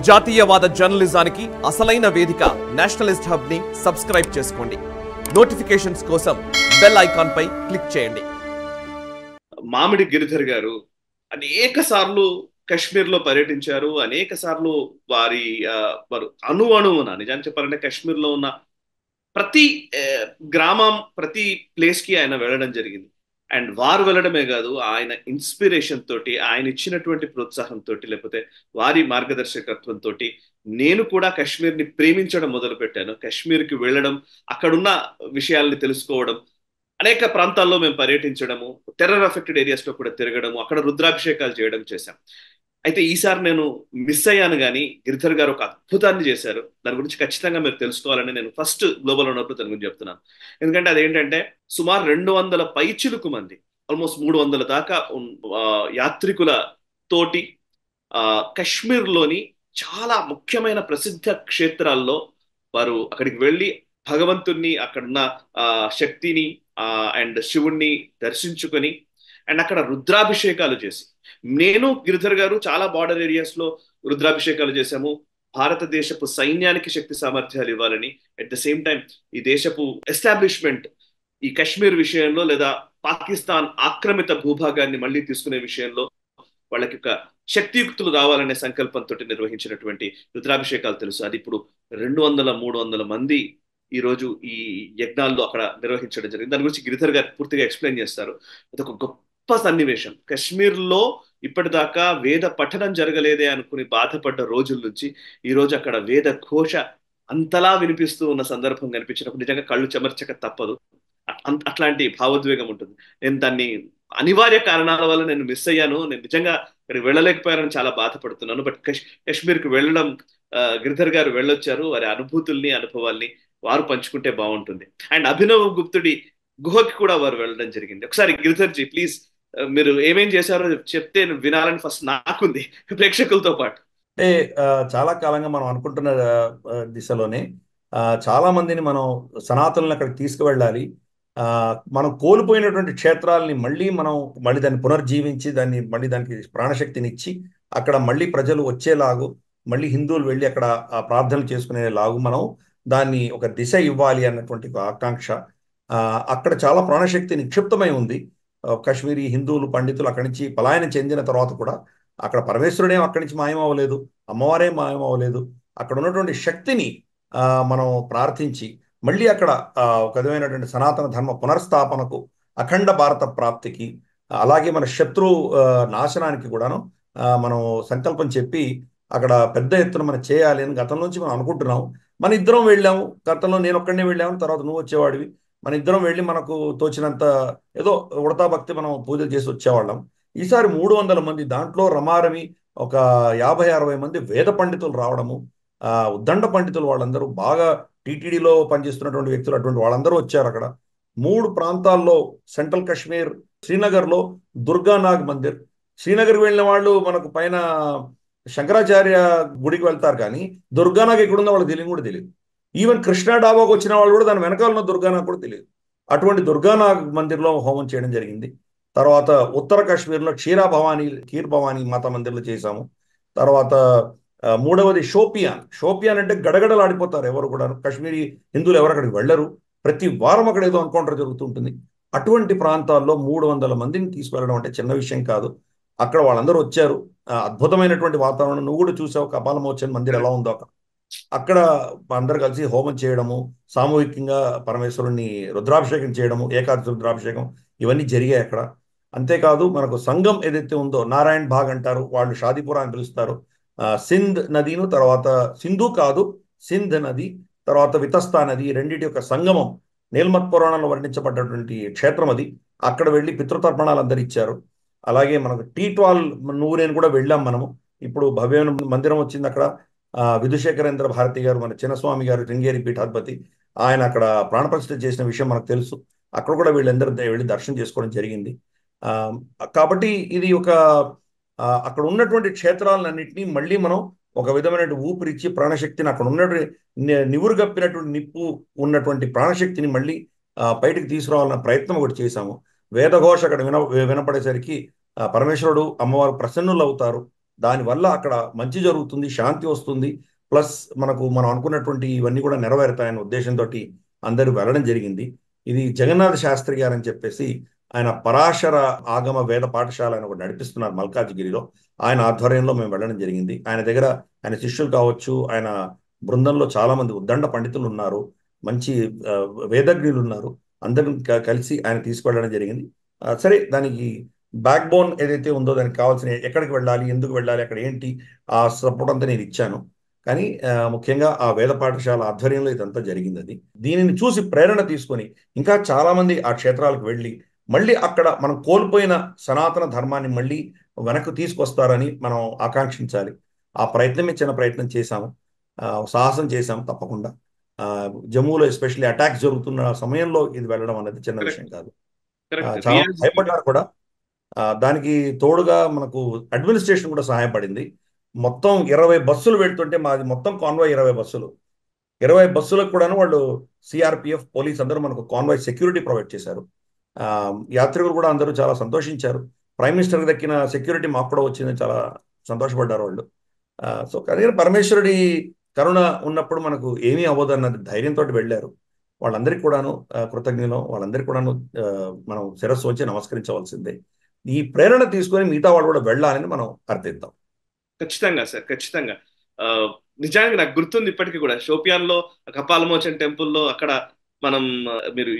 జాతీయవాద జర్నలిజానికి అసలైన వేదిక నేషనలిస్ట్ హబ్ ని సబ్స్క్రైబ్ చేసుకోండి. నోటిఫికేషన్స్ కోసం బెల్ ఐకాన్ పై క్లిక్ చేయండి. మామిడి గిరిధర్ గారు అనేక సార్లు కశ్మీర్ లో పర్యటించారు. అనేక సార్లు వారి వారు అణువున నిజాన్ని చెప్పాలంటే కశ్మీర్ లో ఉన్న ప్రతి గ్రామం ప్రతి ప్లేస్ కి ఆయన వెళ్ళడం జరిగింది. అండ్ వారు వెళ్ళడమే కాదు, ఆయన ఇన్స్పిరేషన్ తోటి, ఆయన ఇచ్చినటువంటి ప్రోత్సాహం తోటి, లేకపోతే వారి మార్గదర్శకత్వం తోటి నేను కూడా కశ్మీర్ ని ప్రేమించడం మొదలు పెట్టాను. కశ్మీర్ కి వెళ్ళడం, అక్కడున్న విషయాల్ని తెలుసుకోవడం, అనేక ప్రాంతాల్లో మేము పర్యటించడము, టెర్రర్ అఫెక్టెడ్ ఏరియాస్ లో కూడా తిరగడము, అక్కడ రుద్రాభిషేకాలు చేయడం చేశాం. అయితే ఈసారి నేను మిస్ అయ్యాను, కానీ గిరిధర్ గారు ఒక అద్భుతాన్ని చేశారు. దాని గురించి ఖచ్చితంగా మీరు తెలుసుకోవాలని నేను ఫస్ట్ గ్లోబల్ ఉన్నప్పుడు దాని గురించి చెప్తున్నాను. ఎందుకంటే అదేంటంటే సుమారు 200 పైచిలుకు మంది, ఆల్మోస్ట్ 300 దాకా యాత్రికుల తోటి కశ్మీర్లోని చాలా ముఖ్యమైన ప్రసిద్ధ క్షేత్రాల్లో వారు అక్కడికి వెళ్ళి భగవంతుణ్ణి, అక్కడున్న శక్తిని అండ్ శివుణ్ణి దర్శించుకొని అండ్ అక్కడ రుద్రాభిషేకాలు చేసి, నేను గిరిధర్ గారు చాలా బార్డర్ ఏరియాస్ లో రుద్రాభిషేకాలు చేశాము. భారతదేశపు సైన్యానికి శక్తి సామర్థ్యాలు ఇవ్వాలని, అట్ ద సేమ్ టైం ఈ దేశపు ఎస్టాబ్లిష్మెంట్ ఈ కశ్మీర్ విషయంలో లేదా పాకిస్తాన్ ఆక్రమిత భూభాగాన్ని మళ్ళీ తీసుకునే విషయంలో వాళ్ళకి ఒక శక్తియుక్తులు రావాలనే సంకల్పంతో నిర్వహించినటువంటి రుద్రాభిషేకాలు తెలుసు. అది ఇప్పుడు 200-300 మంది ఈ రోజు ఈ యజ్ఞాల్లో అక్కడ నిర్వహించడం జరిగింది. దాని గురించి గిరిధర్ గారు పూర్తిగా ఎక్స్ప్లెయిన్ చేస్తారు. అది ఒక గొప్ప సన్నివేశం. కశ్మీర్లో ఇప్పటిదాకా వేద పఠనం జరగలేదే అనుకుని బాధపడ్డ రోజుల నుంచి ఈ రోజు అక్కడ వేద ఘోష అంతలా వినిపిస్తూ ఉన్న సందర్భం కనిపించినప్పుడు నిజంగా కళ్ళు చెమర్చక తప్పదు. అట్లాంటి భావోద్వేగం ఉంటుంది. నేను దాన్ని అనివార్య కారణాల వల్ల నేను మిస్ అయ్యాను. నేను నిజంగా అక్కడికి వెళ్ళలేకపోయానని చాలా బాధపడుతున్నాను. బట్ కశ్మీర్కి వెళ్ళడం, గిరిధర్ గారు వెళ్ళొచ్చారు. వారి అనుభూతుల్ని, అనుభవాల్ని వారు పంచుకుంటే బాగుంటుంది. అండ్ అభినవ్ గుప్తుడి గుహకి కూడా వారు వెళ్ళడం జరిగింది. ఒకసారి గిరిధర్ జీ ప్లీజ్ మీరు ఏమేం చేశారో చెప్తే వినాలని ఫస్ట్ నాకుంది, ప్రేక్షకులతో పాటు. అంటే చాలా కాలంగా మనం అనుకుంటున్న దిశలోనే చాలా మందిని మనం సనాతనులను అక్కడికి తీసుకువెళ్ళాలి. మనం కోల్పోయినటువంటి క్షేత్రాలని మళ్ళీ దాన్ని పునర్జీవించి దానికి ప్రాణశక్తినిచ్చి అక్కడ మళ్ళీ ప్రజలు వచ్చేలాగు, మళ్ళీ హిందువులు వెళ్ళి అక్కడ ప్రార్థనలు చేసుకునేలాగు మనం దాన్ని ఒక దిశ ఇవ్వాలి అన్నటువంటి ఆకాంక్ష. అక్కడ చాలా ప్రాణశక్తి నిక్షిప్తమై ఉంది. కాశ్మీరీ హిందువులు, పండితులు అక్కడి నుంచి పలాయనం చెందిన తర్వాత కూడా అక్కడ పరమేశ్వరుడేం అక్కడి నుంచి మాయమవ్వలేదు, అమ్మవారేం మాయమవ్వలేదు. అక్కడ ఉన్నటువంటి శక్తిని మనం ప్రార్థించి మళ్ళీ అక్కడ ఒక విధమైనటువంటి సనాతన ధర్మ పునర్స్థాపనకు, అఖండ భారత ప్రాప్తికి, అలాగే మన శత్రు నాశనానికి కూడాను మనం సంకల్పం చెప్పి అక్కడ పెద్ద ఎత్తున మనం చేయాలి అని గతం నుంచి మనం అనుకుంటున్నాం. మన ఇద్దరం వెళ్ళాము. గతంలో నేను ఒక్కడనే వెళ్ళాము, తర్వాత నువ్వు వచ్చేవాడివి. మన ఇద్దరం వెళ్ళి మనకు తోచినంత ఏదో ఉడతా భక్తి మనం పూజలు చేసి వచ్చేవాళ్ళం. ఈసారి 300 మంది, దాంట్లో రమారమి ఒక 50-60 మంది వేద పండితులు రావడము, ఉద్దండ పండితులు, వాళ్ళందరూ బాగా టీటీడీలో పనిచేస్తున్నటువంటి వ్యక్తులు, అటువంటి వాళ్ళందరూ వచ్చారు. అక్కడ 3 ప్రాంతాల్లో, సెంట్రల్ కాశ్మీర్, శ్రీనగర్లో దుర్గానాగ్ మందిర్. శ్రీనగర్ వెళ్ళిన వాళ్ళు మనకు పైన శంకరాచార్య గుడికి వెళ్తారు, కానీ దుర్గానాగ్ ఎక్కడుందో వాళ్ళకి తెలియని కూడా తెలియదు. ఈవెన్ కృష్ణా డాబాకు వచ్చిన వాళ్ళు కూడా దాని వెనకాల ఉన్న దుర్గానాగ్ కూడా తెలియదు. అటువంటి దుర్గానాగ్ మందిర్లో హోమం చేయడం జరిగింది. తర్వాత ఉత్తర కాశ్మీర్లో ఖీర్ భవానీ మాతా మందిర్లో చేశాము. తర్వాత మూడవది షోపియాన్ అంటే గడగడలాడిపోతారు ఎవరు కూడా. కాశ్మీరీ హిందువులు ఎవరు అక్కడికి వెళ్ళరు. ప్రతి వారం అక్కడ ఏదో ఎన్కౌంటర్ జరుగుతుంటుంది. అటువంటి ప్రాంతాల్లో 300 మందిని తీసుకెళ్ళడం అంటే చిన్న విషయం కాదు. అక్కడ వాళ్ళందరూ వచ్చారు. అద్భుతమైనటువంటి వాతావరణం. నువ్వు కూడా చూసావు కపాలమోచన్ మందిర్ ఎలా ఉందో. అక్కడ అందరు కలిసి హోమం చేయడము, సామూహికంగా పరమేశ్వరుణ్ణి రుద్రాభిషేకం చేయడము, ఏకాదశి రుద్రాభిషేకం, ఇవన్నీ జరిగాయి అక్కడ. అంతేకాదు మనకు సంఘం ఏదైతే ఉందో, నారాయణ్ బాగ్ అంటారు, వాళ్ళు షాదీపురా అని పిలుస్తారు. సింధ్ నదిను, తర్వాత సింధ్ నది, తర్వాత వితస్తా నది, రెండింటి యొక్క సంగమం నీల్మత్ పురాణంలో వర్ణించబడ్డటువంటి క్షేత్రం అది. అక్కడ వెళ్ళి పితృతర్పణాలు అందరు ఇచ్చారు. అలాగే మనకు టీ12 నువ్వు నేను కూడా వెళ్ళాం మనము. ఇప్పుడు భవ్యమైన మందిరం వచ్చింది అక్కడ. విధుశేఖరేంద్ర భారతి గారు, మన చిన్నస్వామి గారు, రింగేరి పీఠాధిపతి, ఆయన అక్కడ ప్రాణప్రతిష్ఠ చేసిన విషయం మనకు తెలుసు. అక్కడ కూడా వీళ్ళందరూ వెళ్ళి దర్శనం చేసుకోవడం జరిగింది. కాబట్టి ఇది ఒక అక్కడ ఉన్నటువంటి క్షేత్రాలన్నింటినీ మళ్ళీ మనం ఒక విధమైన ఊపిరిచ్చి ప్రాణశక్తిని, అక్కడ ఉన్నటువంటి నివురుగప్పినటువంటి నిప్పు ఉన్నటువంటి ప్రాణశక్తిని మళ్ళీ బయటకు తీసుకురావాలన్న ప్రయత్నం ఒకటి చేశాము. వేదఘోష అక్కడ వినపడేసరికి పరమేశ్వరుడు, అమ్మవారు ప్రసన్నులు అవుతారు. దానివల్ల అక్కడ మంచి జరుగుతుంది, శాంతి వస్తుంది, ప్లస్ మనం అనుకున్నటువంటి ఇవన్నీ కూడా నెరవేరుతాయనే ఉద్దేశంతో అందరూ వెళ్ళడం జరిగింది. ఇది జగన్నాథ శాస్త్రి గారు అని చెప్పేసి ఆయన పరాశర ఆగమ వేద పాఠశాల అని ఒకటి నడిపిస్తున్నారు మల్కాజ్గిరిలో. ఆయన ఆధ్వర్యంలో మేము వెళ్ళడం జరిగింది. ఆయన దగ్గర ఆయన శిష్యులు కావచ్చు, ఆయన బృందంలో చాలా మంది ఉద్దండ పండితులు ఉన్నారు, మంచి ఆ, వేదజ్ఞులు ఉన్నారు. అందరం కలిసి ఆయన తీసుకువెళ్ళడం జరిగింది. సరే, దానికి బ్యాక్ బోన్ ఏదైతే ఉందో దానికి కావాల్సిన ఎక్కడికి వెళ్ళాలి, ఎందుకు వెళ్ళాలి, అక్కడ ఏంటి, ఆ సపోర్ట్ అంతా నేను ఇచ్చాను. కానీ ముఖ్యంగా ఆ వేద పాఠశాల ఆధ్వర్యంలో ఇదంతా జరిగింది. అది దీనిని చూసి ప్రేరణ తీసుకొని ఇంకా చాలా మంది ఆ క్షేత్రాలకు వెళ్ళి మళ్ళీ అక్కడ మనం కోల్పోయిన సనాతన ధర్మాన్ని మళ్ళీ వెనక్కి తీసుకొస్తారని మనం ఆకాంక్షించాలి. ఆ ప్రయత్నమే చిన్న ప్రయత్నం చేశాము, సాహసం చేశాము తప్పకుండా. ఆ, జమ్మూలో ఎస్పెషల్లీ అటాక్స్ జరుగుతున్న సమయంలో ఇది వెళ్ళడం అనేది చిన్న విషయం కరెక్ట్, కాదు. కరెక్ట్. చాలా రియాజ్ భయపడ్డారు కూడా. దానికి తోడుగా మనకు అడ్మినిస్ట్రేషన్ కూడా సహాయపడింది. మొత్తం 20 బస్సులు పెడుతుంటే మాది మొత్తం కాన్వాయ్ 20 బస్సులు. 20 బస్సులకు కూడాను వాళ్ళు సిఆర్పిఎఫ్ పోలీస్ అందరూ మనకు కాన్వాయ్ సెక్యూరిటీ ప్రొవైడ్ చేశారు. ఆ, యాత్రికులు కూడా అందరూ చాలా సంతోషించారు. ప్రైమ్ మినిస్టర్కి దక్కిన సెక్యూరిటీ మాకు కూడా వచ్చిందని చాలా సంతోషపడ్డారు వాళ్ళు. సో కానీ పరమేశ్వరుడి కరుణ ఉన్నప్పుడు మనకు ఏమీ అవ్వదు అన్నది ధైర్యంతో వెళ్ళారు. వాళ్ళందరికీ కూడాను కృతజ్ఞులం. వాళ్ళందరికీ కూడాను మనం శిరస్సు వచ్చి నమస్కరించవలసిందే. ఈ ప్రేరణ తీసుకొని మిగతా వాళ్ళు కూడా వెళ్ళాలని మనం అర్థిద్దాం. ఖచ్చితంగా సార్, ఖచ్చితంగా. ఆ, నిజానికి నాకు గుర్తుంది ఇప్పటికీ కూడా, షోపియాన్ లో కపాలమోచన్ టెంపుల్లో అక్కడ మనం మీరు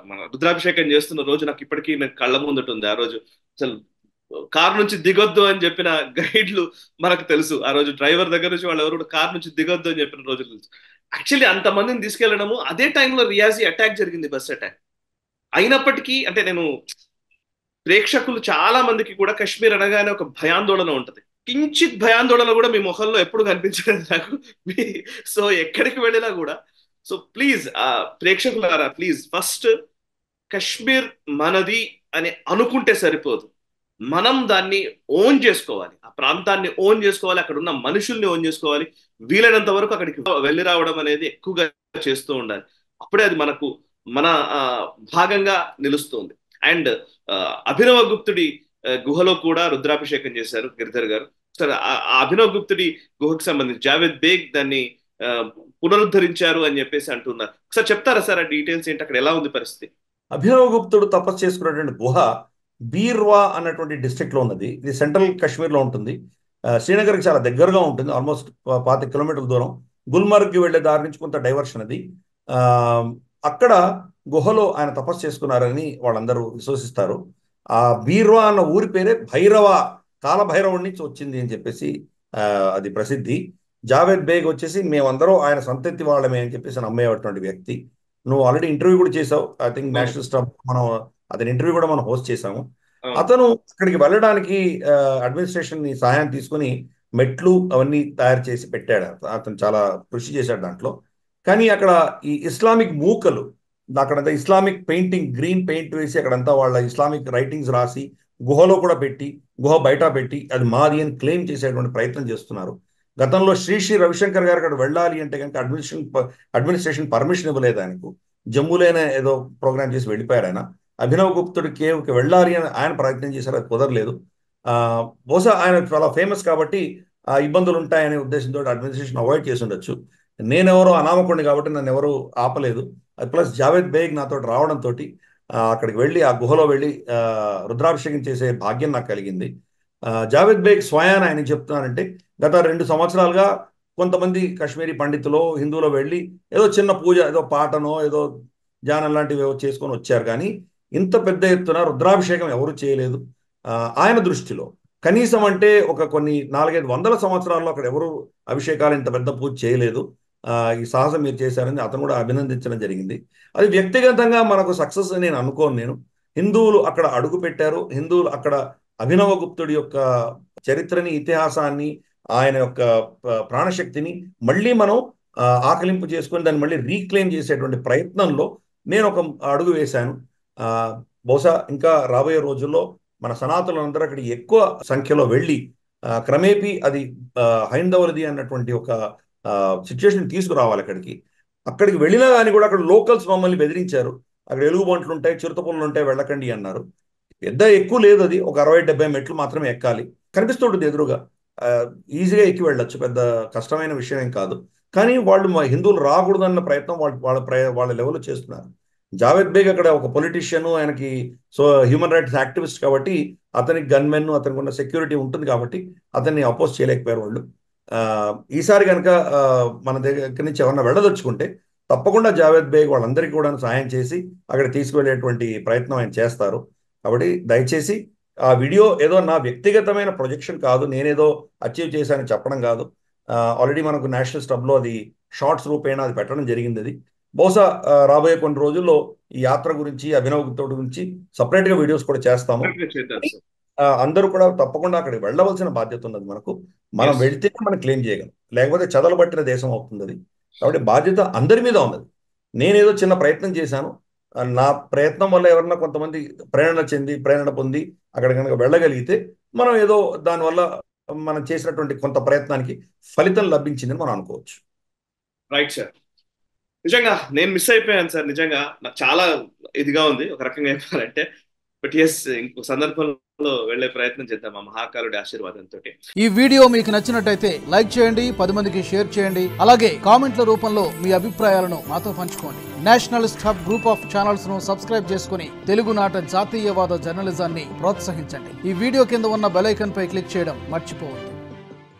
మన రుద్రాభిషేకం చేస్తున్న రోజు నాకు కళ్ళ ముందట ఉంది. ఆ రోజు అసలు కార్ నుంచి దిగొద్దు అని చెప్పిన గైడ్లు మనకు తెలుసు. ఆ రోజు డ్రైవర్ దగ్గర నుంచి వాళ్ళు ఎవరు కూడా కార్ నుంచి దిగొద్దు అని చెప్పిన రోజులు తెలుసు. యాక్చువల్లీ అంతమందిని తీసుకెళ్లడము, అదే టైంలో రియాజీ అటాక్ జరిగింది, బస్ అటాక్. అయినప్పటికీ అంటే నేను ప్రేక్షకులు చాలా మందికి కూడా కశ్మీర్ అనగానే ఒక భయాందోళన ఉంటది. కించిత్ భయాందోళన కూడా మీ ముఖంలో ఎప్పుడు కనిపించలేదు నాకు. సో ఎక్కడికి వెళ్ళినా కూడా, సో ప్లీజ్ ప్రేక్షకులారా, ప్లీజ్ ఫస్ట్ కశ్మీర్ మనది అని అనుకుంటే సరిపోదు. మనం దాన్ని ఓన్ చేసుకోవాలి, ఆ ప్రాంతాన్ని ఓన్ చేసుకోవాలి, అక్కడ ఉన్న మనుషుల్ని ఓన్ చేసుకోవాలి. వీలైనంత వరకు అక్కడికి వెళ్ళి రావడం అనేది ఎక్కువగా చేస్తూ ఉండాలి. అప్పుడే అది మన భాగంగా నిలుస్తుంది. అండ్ అభినవ గుప్తుడి గుహలో కూడా రుద్రాభిషేకం చేశారు గిరిధర్ గారు. సార్, ఆ అభినవ్ గుప్తుడి గుహకు సంబంధించి జావేద్ బేగ్ దాన్ని ఆ, పునరుద్ధరించారు అని చెప్పేసి అంటున్నారు. ఒకసారి చెప్తారా సార్ ఆ డీటెయిల్స్ ఏంటి, అక్కడ ఎలా ఉంది పరిస్థితి? అభినవగుప్తుడు తపస్సు చేసుకున్నటువంటి గుహ బీర్వా అన్నటువంటి డిస్ట్రిక్ట్ లో ఉన్నది. ఇది సెంట్రల్ కాశ్మీర్ లో ఉంటుంది. శ్రీనగర్కి చాలా దగ్గరగా ఉంటుంది, ఆల్మోస్ట్ 25 కిలోమీటర్ల దూరం. గుల్మర్గ్కి వెళ్లే దారి నుంచి కొంత డైవర్షన్ అది. ఆ, అక్కడ గుహలో ఆయన తపస్సు చేసుకున్నారని వాళ్ళందరూ విశ్వసిస్తారు. ఆ బీర్వా అన్న ఊరి పేరే భైరవ, కాలభైరవుడి నుంచి వచ్చింది అని చెప్పేసి ఆ, అది ప్రసిద్ధి. జావేద్ బేగ్ వచ్చేసి మేమందరం ఆయన సంతతి వాళ్ళమే అని చెప్పేసి నమ్మేటువంటి వ్యక్తి. నువ్వు ఆల్రెడీ ఇంటర్వ్యూ కూడా చేసావు, ఐ థింక్ అవును, నేషనల్ స్టాఫ్. మనం అతని ఇంటర్వ్యూ కూడా మనం హోస్ట్ చేసాము. అవును. అతను అక్కడికి వెళ్ళడానికి అడ్మినిస్ట్రేషన్ ని సహాయం తీసుకుని మెట్లు అవన్నీ తయారు చేసి పెట్టాడు. అతను చాలా కృషి చేశాడు దాంట్లో. కానీ అక్కడ ఈ ఇస్లామిక్ మూకలు, అక్కడంతా ఇస్లామిక్ పెయింటింగ్, గ్రీన్ పెయింట్ వేసి అక్కడంతా వాళ్ళ ఇస్లామిక్ రైటింగ్స్ రాసి గుహలో కూడా పెట్టి, గుహ బయట పెట్టి అది మాది అని క్లెయిమ్ చేసేటువంటి ప్రయత్నం చేస్తున్నారు. గతంలో శ్రీ శ్రీ రవిశంకర్ గారు అక్కడ వెళ్ళాలి అంటే కనుక అడ్మినిస్ట్రేషన్ పర్మిషన్ ఇవ్వలేదు ఆయనకు. జమ్మూలోనే ఏదో ప్రోగ్రామ్ చేసి వెళ్ళిపోయారు ఆయన. అభినవ్ గుప్తుడి కేవ్కి వెళ్ళాలి అని ఆయన ప్రయత్నం చేశారు, అది కుదరలేదు. ఆ, బహుశా ఆయన చాలా ఫేమస్ కాబట్టి ఆ ఇబ్బందులు ఉంటాయనే ఉద్దేశంతో అడ్మినిస్ట్రేషన్ అవాయిడ్ చేసి ఉండొచ్చు. నేనెవరో అనామకుడిని కాబట్టి నన్ను ఎవరు ఆపలేదు. అది ప్లస్ జావేద్ బేగ్ నాతో రావడంతో అక్కడికి వెళ్ళి ఆ గుహలో వెళ్ళి రుద్రాభిషేకం చేసే భాగ్యం నాకు కలిగింది. జావేద్ బేగ్ స్వయాన ఆయన చెప్తున్నానంటే గత 2 సంవత్సరాలుగా కొంతమంది కాశ్మీరీ పండితులు హిందువులో వెళ్ళి ఏదో చిన్న పూజ, ఏదో పాటనో ఏదో ధ్యానం లాంటివి ఏవో చేసుకొని వచ్చారు. కానీ ఇంత పెద్ద ఎత్తున రుద్రాభిషేకం ఎవరు చేయలేదు. ఆయన దృష్టిలో కనీసం అంటే ఒక కొన్ని 4-5 వందల సంవత్సరాల్లో అక్కడ ఎవరు అభిషేకాలు ఇంత పెద్ద పూజ చేయలేదు. ఈ సాహసం మీరు చేశారని అతను కూడా అభినందించడం జరిగింది. అది వ్యక్తిగతంగా మనకు సక్సెస్ అని నేను అనుకోను. నేను హిందువులు అక్కడ అడుగు పెట్టారు, హిందువులు అక్కడ అభినవ గుప్తుడి యొక్క చరిత్రని, ఇతిహాసాన్ని, ఆయన యొక్క ప్రాణశక్తిని మళ్ళీ మనం ఆకలింపు చేసుకొని దాన్ని మళ్ళీ రీక్లెయిమ్ చేసేటువంటి ప్రయత్నంలో నేను ఒక అడుగు వేశాను. ఆ, బహుశా ఇంకా రాబోయే రోజుల్లో మన సనాతనులందరూ అక్కడ ఎక్కువ సంఖ్యలో వెళ్ళి క్రమేపీ అది హైందవులది అన్నటువంటి ఒక సిచ్యువేషన్ తీసుకురావాలి అక్కడికి. అక్కడికి వెళ్ళినా కానీ కూడా అక్కడ లోకల్స్ మమ్మల్ని బెదిరించారు. అక్కడ ఎలుగుబంట్లు ఉంటాయి, చిరుతపుల్లు ఉంటాయి, వెళ్ళకండి అన్నారు. పెద్ద ఎక్కువ లేదు, అది ఒక 60-70 మెట్లు మాత్రమే ఎక్కాలి. కనిపిస్తుంటుంది ఎదురుగా. ఈజీగా ఎక్కి వెళ్ళొచ్చు, పెద్ద కష్టమైన విషయం ఏం కాదు. కానీ వాళ్ళు మా హిందువులు రాకూడదన్న ప్రయత్నం వాళ్ళ లెవెల్లో చేస్తున్నారు. జావేద్ బేగ్ అక్కడ ఒక పొలిటీషియన్, ఆయనకి హ్యూమన్ రైట్స్ యాక్టివిస్ట్ కాబట్టి అతనికి గన్మెన్, అతనికి ఉన్న సెక్యూరిటీ ఉంటుంది కాబట్టి అతన్ని అపోజ్ చేయలేకపోయారు వాళ్ళు. ఈసారి కనుక మన దగ్గర నుంచి ఎవరన్నా వెళ్ళదలుచుకుంటే తప్పకుండా జావేద్ బేగ్ వాళ్ళందరికీ కూడా సహాయం చేసి అక్కడ తీసుకువెళ్ళేటువంటి ప్రయత్నం ఆయన చేస్తారు. కాబట్టి దయచేసి ఆ వీడియో ఏదో నా వ్యక్తిగతమైన ప్రొజెక్షన్ కాదు, నేనేదో అచీవ్ చేశానని చెప్పడం కాదు. ఆల్రెడీ మనకు నేషనల్ స్టబ్లో అది షార్ట్స్ రూపేణ అది పెట్టడం జరిగింది. అది బహుశా రాబోయే కొన్ని రోజుల్లో ఈ యాత్ర గురించి, అభినవ్ తోటి గురించి సపరేట్గా వీడియోస్ కూడా చేస్తాము. అందరూ కూడా తప్పకుండా అక్కడికి వెళ్ళవలసిన బాధ్యత ఉన్నది మనకు. మనం వెళ్తే మనం క్లెయిమ్ చేయగలం, లేకపోతే చదలు పట్టిన దేశం అవుతుంది అది. కాబట్టి బాధ్యత అందరి మీద ఉన్నది. నేనేదో చిన్న ప్రయత్నం చేశాను, నా ప్రయత్నం వల్ల ఎవరన్నా కొంతమంది ప్రేరణ పొంది అక్కడ కనుక వెళ్ళగలిగితే మనం ఏదో దానివల్ల మనం చేసినటువంటి కొంత ప్రయత్నానికి ఫలితం లభించిందని మనం అనుకోవచ్చు. Right sir. నిజంగా నేను మిస్ అయిపోయాను సార్. నిజంగా నాకు చాలా ఇదిగా ఉంది ఒక రకంగా చెప్పాలంటే. బట్ ఎస్, ఇంకో సందర్భంలో వెళ్లే ప్రయత్నం చేద్దాం ఆ మహాకారుడి ఆశీర్వాదంతో. ఈ వీడియో మీకు నచ్చినట్టయితే లైక్ చేయండి, 10 మందికి షేర్ చేయండి. అలాగే కామెంట్ల రూపంలో మీ అభిప్రాయాలను మాతో పంచుకోండి. Nationalist hub group of channels ను సబ్స్క్రైబ్ చేసుకుని తెలుగునాట జాతీయవాద జర్నలిజాన్ని ప్రోత్సహించండి. ఈ వీడియో కింద ఉన్న బెల్ ఐకాన్ పై క్లిక్ చేయడం మర్చిపోవద్దు.